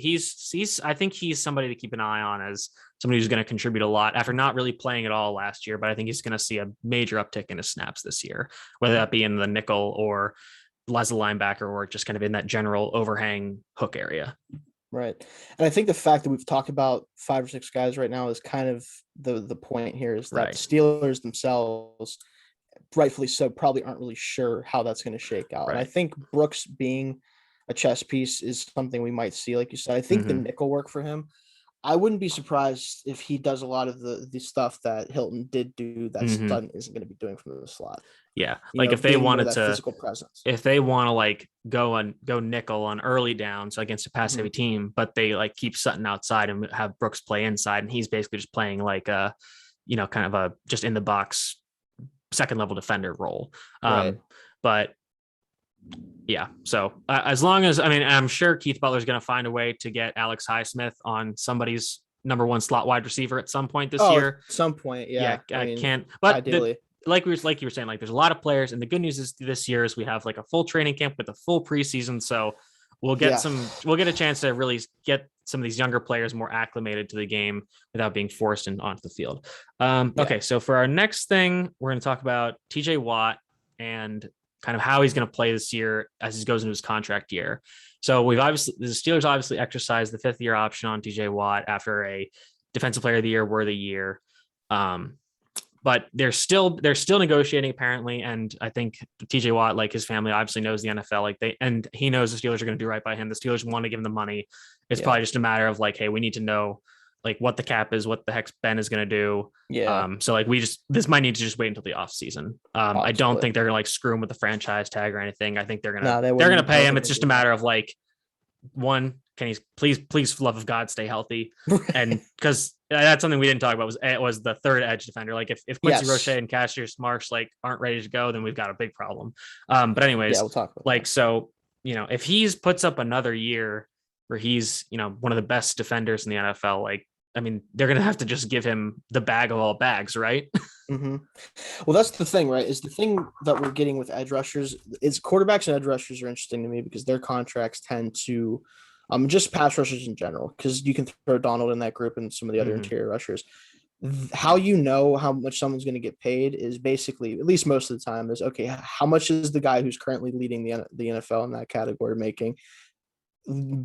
I think he's somebody to keep an eye on as somebody who's going to contribute a lot after not really playing at all last year, but I think he's going to see a major uptick in his snaps this year, whether that be in the nickel or as a linebacker or just kind of in that general overhang hook area. Right. And I think the fact that we've talked about 5 or 6 guys right now is kind of the point here, is that Steelers themselves, rightfully so, probably aren't really sure how that's going to shake out. Right. And I think Brooks being a chess piece is something we might see, like you said. I think the nickel work for him. I wouldn't be surprised if he does a lot of the stuff that Hilton did do that Sutton isn't going to be doing from the slot. Yeah. If they wanted to physical presence, if they want to like go nickel on early downs against a pass heavy team, but they like keep Sutton outside and have Brooks play inside, and he's basically just playing like a, kind of a just in the box second level defender role. Right. But yeah, so as long as, I'm sure Keith Butler's going to find a way to get Alex Highsmith on somebody's number 1 slot wide receiver at some point this year. At some point, yeah. I can't. But ideally, like you were saying, like there's a lot of players, and the good news is this year is we have like a full training camp with a full preseason, so we'll get a chance to really get some of these younger players more acclimated to the game without being forced onto the field. Okay, so for our next thing, we're going to talk about TJ Watt and kind of how he's going to play this year as he goes into his contract year. So the Steelers obviously exercised the 5th-year option on TJ Watt after a Defensive Player of the Year worthy year. But they're still negotiating apparently. And I think TJ Watt, like his family, obviously knows the NFL, and he knows the Steelers are going to do right by him. The Steelers want to give him the money. It's probably just a matter of like, hey, we need to know like what the cap is, what the heck Ben is going to do. Yeah. So like this might need to just wait until the off season. I don't think they're going to like screw him with the franchise tag or anything. I think they're going to pay him. It's just a matter of like, one, can he please for love of God stay healthy? And because that's something we didn't talk about was the third edge defender. Like if Quincy Roche and Cassius Marsh like aren't ready to go, then we've got a big problem. But anyways, we'll talk about like that. So if he's puts up another year where he's one of the best defenders in the NFL, like I mean, they're gonna have to just give him the bag of all bags, right? Mm-hmm. Well, that's the thing, right? Is the thing that we're getting with edge rushers is quarterbacks and edge rushers are interesting to me because their contracts tend to, just pass rushers in general, because you can throw Donald in that group and some of the other interior rushers. How how much someone's going to get paid is basically, at least most of the time, is okay. How much is the guy who's currently leading the NFL in that category making?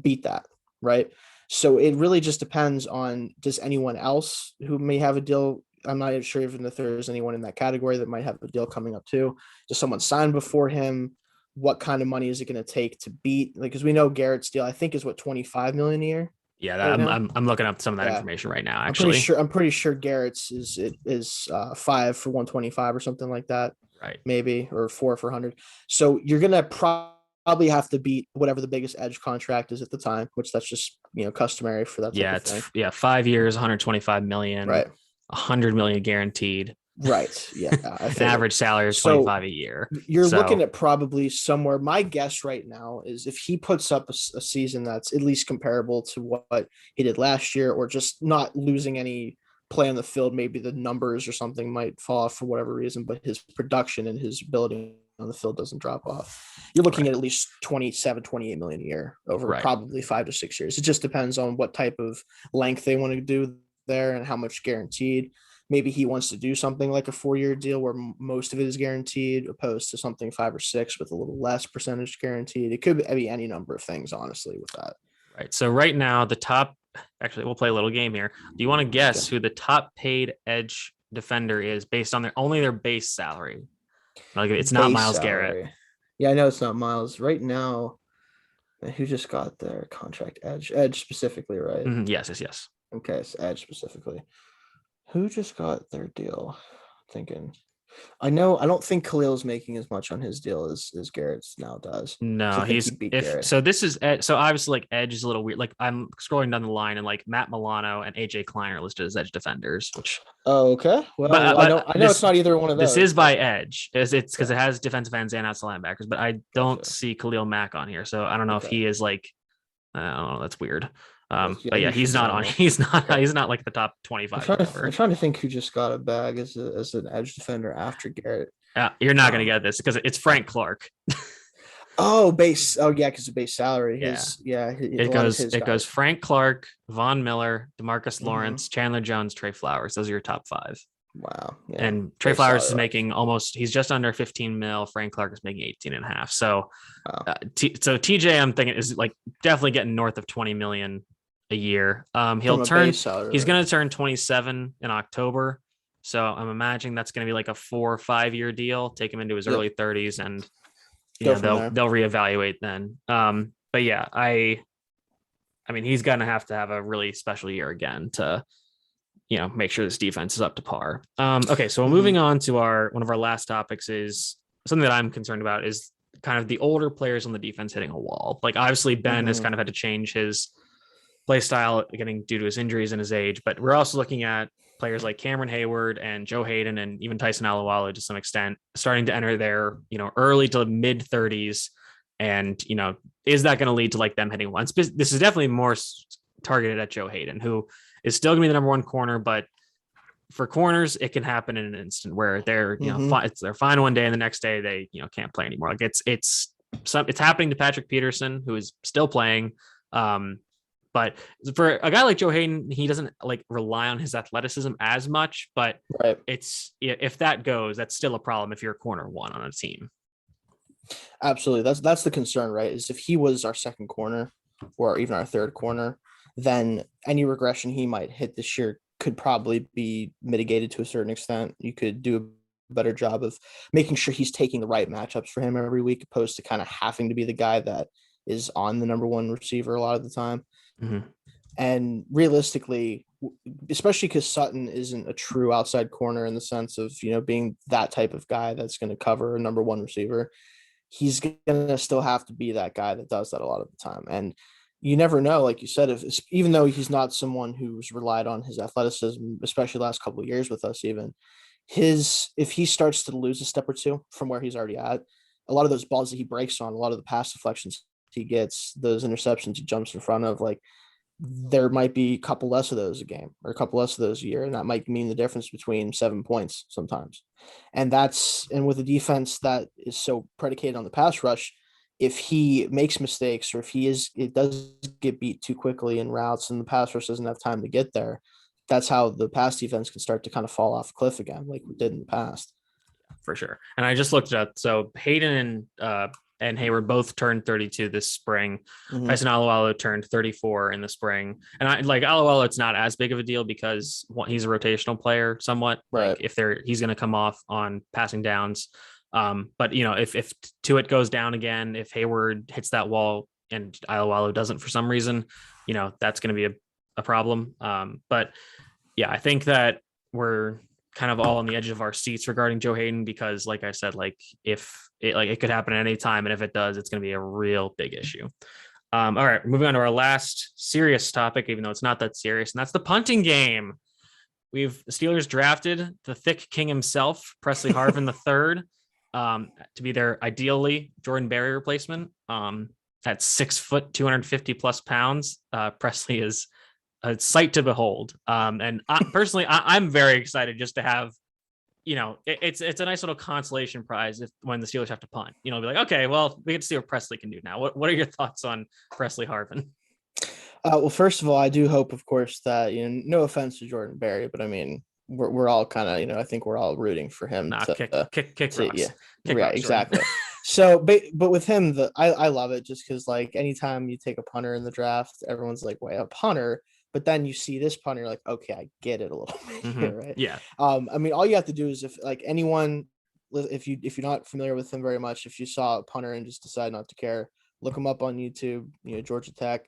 Beat that, right? So it really just depends on, does anyone else who may have a deal? I'm not sure even if there's anyone in that category that might have a deal coming up too. Does someone sign before him? What kind of money is it going to take to beat? Like, because we know Garrett's deal, I think, is what, 25 million a year. Yeah, Right now? I'm looking up some of that information right now. Actually, I'm pretty sure Garrett's is 5 for 125 or something like that. Right. Maybe, or 4 for 100. So you're gonna probably have to beat whatever the biggest edge contract is at the time, which that's just customary for that. Yeah, it's 5 years, 125 million, right? 100 million guaranteed. Right. Yeah. An average salary is 25 a year. You're looking at probably somewhere. My guess right now is if he puts up a season that's at least comparable to what he did last year, or just not losing any play on the field, maybe the numbers or something might fall off for whatever reason, but his production and his ability on the field doesn't drop off. You're looking at least 27, 28 million a year over probably 5 to 6 years. It just depends on what type of length they want to do there and how much guaranteed. Maybe he wants to do something like a 4-year deal where most of it is guaranteed, opposed to something 5 or 6 with a little less percentage guaranteed. It could be any number of things, honestly, with that. Right. So right now, actually, we'll play a little game here. Do you want to guess who the top paid edge defender is based on their base salary? Like, it's not Myles Garrett. Yeah, I know it's not Myles. Right now, who just got their contract? Edge specifically, right? Mm-hmm. Yes. Okay, so edge specifically. Who just got their deal? Thinking. I don't think Khalil's making as much on his deal as Garrett's now does. No, so obviously like edge is a little weird. Like I'm scrolling down the line and like Matt Milano and AJ Klein are listed as edge defenders, which okay. Well, I know it's not either one of those. This is by edge. It's because it has defensive ends and outside linebackers, but I don't see Khalil Mack on here. So I don't know if he is like, I don't know, that's weird. But yeah, he's not on. He's not like the top 25. I'm trying to think who just got a bag as an edge defender after Garrett. You're not going to get this because it's Frank Clark. Base. Oh yeah, because the base salary. It goes Frank Clark, Von Miller, DeMarcus Lawrence, Chandler Jones, Trey Flowers. Those are your top 5. Wow. Yeah. And Trey Flowers is making he's just under 15 mil. Frank Clark is making 18 and a half. So, so TJ, I'm thinking is like definitely getting north of 20 million a year. He's going to turn 27 in October. So I'm imagining that's going to be like a 4 or 5 year deal, take him into his early 30s, and they'll reevaluate then. But yeah, I mean, he's going to have a really special year again to, make sure this defense is up to par. Okay. So moving on to one of our last topics is something that I'm concerned about is kind of the older players on the defense hitting a wall. Like obviously Ben has kind of had to change his play style due to his injuries and his age, but we're also looking at players like Cameron Hayward and Joe Hayden and even Tyson Alualu to some extent starting to enter their, early to mid 30s. And, is that going to lead to like them hitting once? This is definitely more targeted at Joe Hayden, who is still going to be the number 1 corner, but for corners, it can happen in an instant where they're, they're fine one day and the next day they, can't play anymore. Like it's happening to Patrick Peterson, who is still playing. But for a guy like Joe Hayden, he doesn't like rely on his athleticism as much, but if that goes, that's still a problem if you're a corner 1 on a team. Absolutely. That's the concern, right? Is if he was our second corner or even our third corner, then any regression he might hit this year could probably be mitigated to a certain extent. You could do a better job of making sure he's taking the right matchups for him every week, opposed to kind of having to be the guy that is on the number 1 receiver a lot of the time. Mm-hmm. And realistically, especially because Sutton isn't a true outside corner in the sense of, being that type of guy that's going to cover a number 1 receiver, he's going to still have to be that guy that does that a lot of the time. And you never know. Like you said, if even though he's not someone who's relied on his athleticism, especially the last couple of years with us, even his if he starts to lose a step or two from where he's already at, a lot of those balls that he breaks on, a lot of the pass deflections he gets, those interceptions he jumps in front of, like there might be a couple less of those a game or a couple less of those a year, and that might mean the difference between 7 points sometimes. And with a defense that is so predicated on the pass rush, if he makes mistakes or if it does get beat too quickly in routes and the pass rush doesn't have time to get there, that's how the pass defense can start to kind of fall off a cliff again, like we did in the past. For sure. And I just looked it up. So Hayden and Hayward both turned 32 this spring. Tyson Alualo turned 34 in the spring. And I like Alualo, it's not as big of a deal because he's a rotational player somewhat. Right. Like if he's going to come off on passing downs. But if Tuitt goes down again, if Hayward hits that wall and Alualo doesn't for some reason, that's going to be a problem. But yeah, I think we're kind of all on the edge of our seats regarding Joe Hayden because, like I said, like if it could happen at any time, and if it does, it's going to be a real big issue. All right, moving on to our last serious topic, even though it's not that serious, and that's the punting game. The Steelers drafted the thick king himself, Presley Harvin III, to be their ideally Jordan Berry replacement. At 6 foot, 250 plus pounds, Presley is a sight to behold. And I'm very excited just to have, it's a nice little consolation prize when the Steelers have to punt, be like, okay, well, we get to see what Presley can do now. What are your thoughts on Presley Harvin? Well, first of all, I do hope, of course, that, no offense to Jordan Berry, but I mean, we're all kind of, I think we're all rooting for him to kick rocks. Yeah, kick rocks, exactly. So, but with him, I love it just because, like, anytime you take a punter in the draft, everyone's like, wait, a punter. But then you see this punter, you're like, okay, I get it a little bit here, right? Yeah. I mean, all you have to do is if you're not familiar with him very much, if you saw a punter and just decide not to care, look him up on YouTube. Georgia Tech,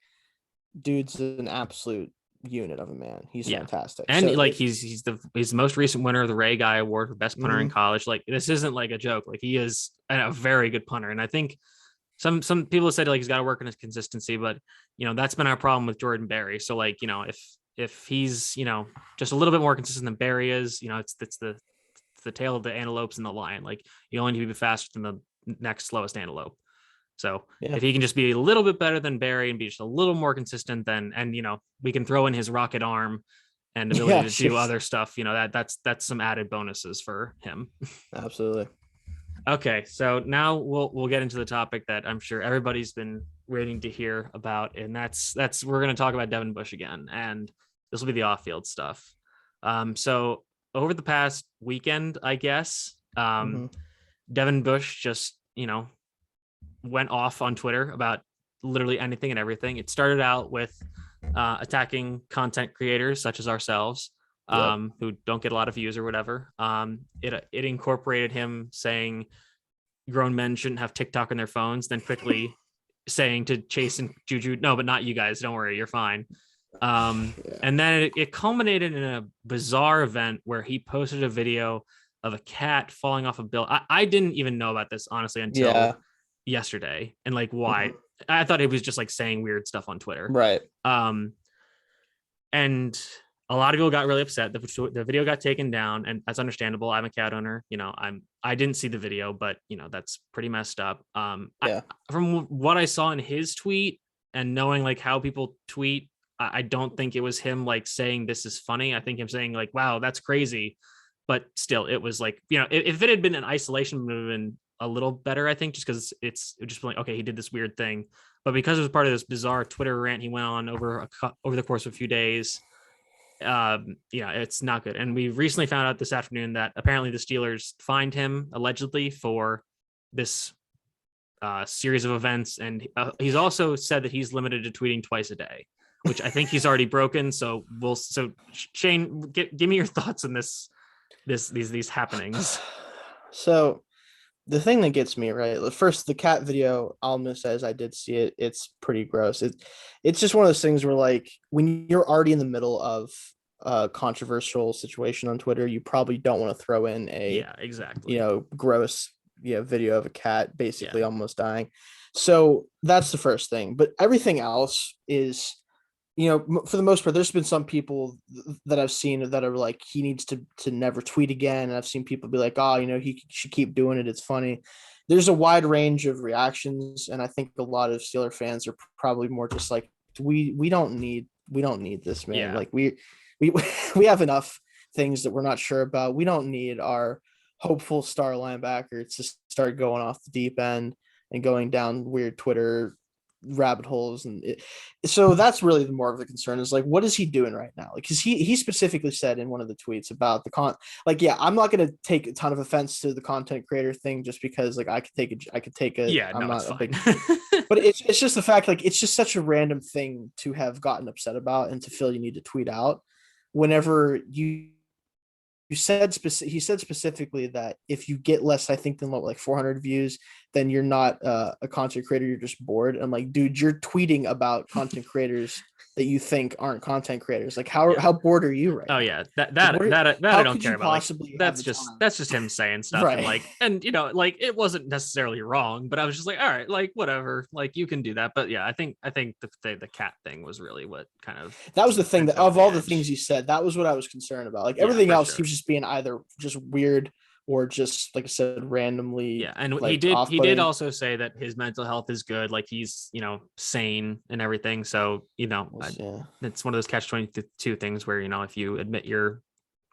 dude's an absolute unit of a man. He's fantastic, and so, he's the most recent winner of the Ray Guy Award for best punter in college. Like, this isn't like a joke. Like, he is a very good punter, and I think some people have said like he's got to work on his consistency, but that's been our problem with Jordan Berry. So like if he's just a little bit more consistent than Berry is, it's the tail of the antelopes and the lion. Like, you only need to be faster than the next slowest antelope. So if he can just be a little bit better than Berry and be just a little more consistent, and we can throw in his rocket arm and ability to do other stuff. That's some added bonuses for him. Absolutely. Okay, so now we'll get into the topic that I'm sure everybody's been waiting to hear about, and that's we're going to talk about Devin Bush again, and this will be the off-field stuff. So over the past weekend, I guess, Devin Bush just went off on Twitter about literally anything and everything. It started out with attacking content creators such as ourselves. Who don't get a lot of views or whatever. It incorporated him saying grown men shouldn't have TikTok on their phones, then quickly saying to Chase and Juju, no, but not you guys. Don't worry, you're fine. And then it culminated in a bizarre event where he posted a video of a cat falling off a building. I didn't even know about this, honestly, until yesterday. And like, why? I thought it was just like saying weird stuff on Twitter. Right. And a lot of people got really upset. The video got taken down, and that's understandable. I'm a cat owner. I didn't see the video, but that's pretty messed up. From what I saw in his tweet and knowing like how people tweet, I don't think it was him like saying this is funny. I think him saying like, wow, that's crazy. But still, it was like, if it had been an isolation, it would have been a little better, I think, just because it would just be like, okay, he did this weird thing. But because it was part of this bizarre Twitter rant he went on over the course of a few days, it's not good. And we recently found out this afternoon that apparently the Steelers fined him allegedly for this series of events, and he's also said that he's limited to tweeting twice a day, which I think he's already broken. So Shane, give me your thoughts on these happenings. So the thing that gets me, right, first, the cat video, Alma says I did see it. It's pretty gross. It's just one of those things where, like, when you're already in the middle of a controversial situation on Twitter, you probably don't want to throw in a gross video of a cat basically almost dying. So that's the first thing. But everything else is, for the most part, there's been some people that I've seen that are like, he needs to never tweet again. And I've seen people be like, oh, he should keep doing it. It's funny. There's a wide range of reactions, and I think a lot of Steeler fans are probably more just like, we don't need this, man. Yeah. Like we we have enough things that we're not sure about. We don't need our hopeful star linebacker to start going off the deep end and going down weird Twitter rabbit holes. So that's really the more of the concern is like, what is he doing right now? Like, because he specifically said in one of the tweets about I'm not going to take a ton of offense to the content creator thing, just because like I could take a yeah, I'm no, not it's a fine. big but it's just the fact, like, it's just such a random thing to have gotten upset about and to feel you need to tweet out whenever he said specifically that if you get less, I think, than like 400 views, then you're not a content creator. You're just bored. I'm like, dude, you're tweeting about content creators that you think aren't content creators. Like, how bored are you right Oh now? yeah, that How I don't could care you about. Like, possibly have that's the just time? him saying stuff, Right. and like it wasn't necessarily wrong, but I was just like, all right, like whatever, like you can do that. But yeah, I think the cat thing was really what kind of That was the thing that of all the edge. things he said, that was what I was concerned about. Like, Yeah, everything for else, sure. he was just being either just weird or just, like I said, randomly. Yeah, and like he did off-putting. also say that his mental health is good, like he's sane and everything. So Yeah. it's one of those catch-22 things where if you admit you're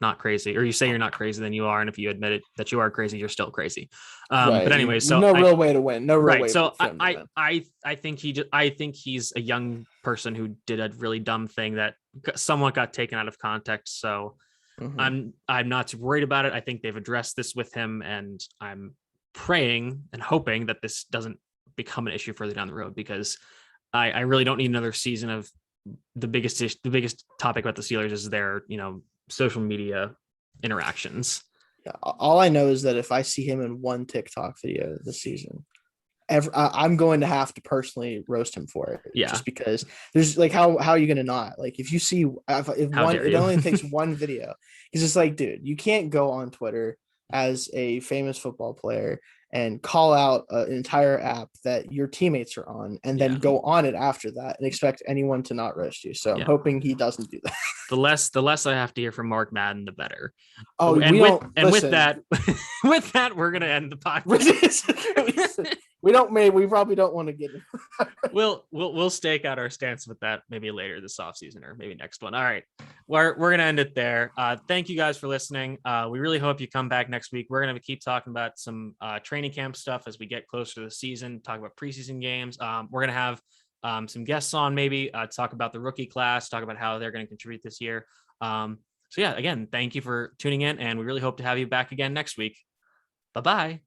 not crazy, or you say you're not crazy, then you are, and if you admit it that you are crazy, you're still crazy. Right. But anyway, so no real way to win. No real right. way So for him to win. I think I think he's a young person who did a really dumb thing that somewhat got taken out of context. So Mhm. I'm not too worried about it. I think they've addressed this with him, and I'm praying and hoping that this doesn't become an issue further down the road, because I really don't need another season of the biggest topic about the Steelers is their social media interactions. Yeah. All I know is that if I see him in one TikTok video this season, I'm going to have to personally roast him for it. Yeah. Just because there's like, how are you going to not? Like, if you see, if How one, dare it you? only takes one video. He's just like, dude, you can't go on Twitter as a famous football player and call out an entire app that your teammates are on and then Yeah. go on it after that and expect anyone to not roast you. So I'm hoping he doesn't do that. The less I have to hear from Mark Madden, the better. Oh, and we with don't and listen. with that, with that, we're gonna end the podcast. We probably don't want to get it. We'll stake out our stance with that maybe later this offseason, or maybe next one. All right, we're gonna end it there. Thank you guys for listening. We really hope you come back next week. We're gonna keep talking about some training camp stuff as we get closer to the season, talk about preseason games. We're gonna have some guests on, maybe talk about the rookie class, talk about how they're going to contribute this year. So yeah, again, thank you for tuning in, and we really hope to have you back again next week. Bye-bye.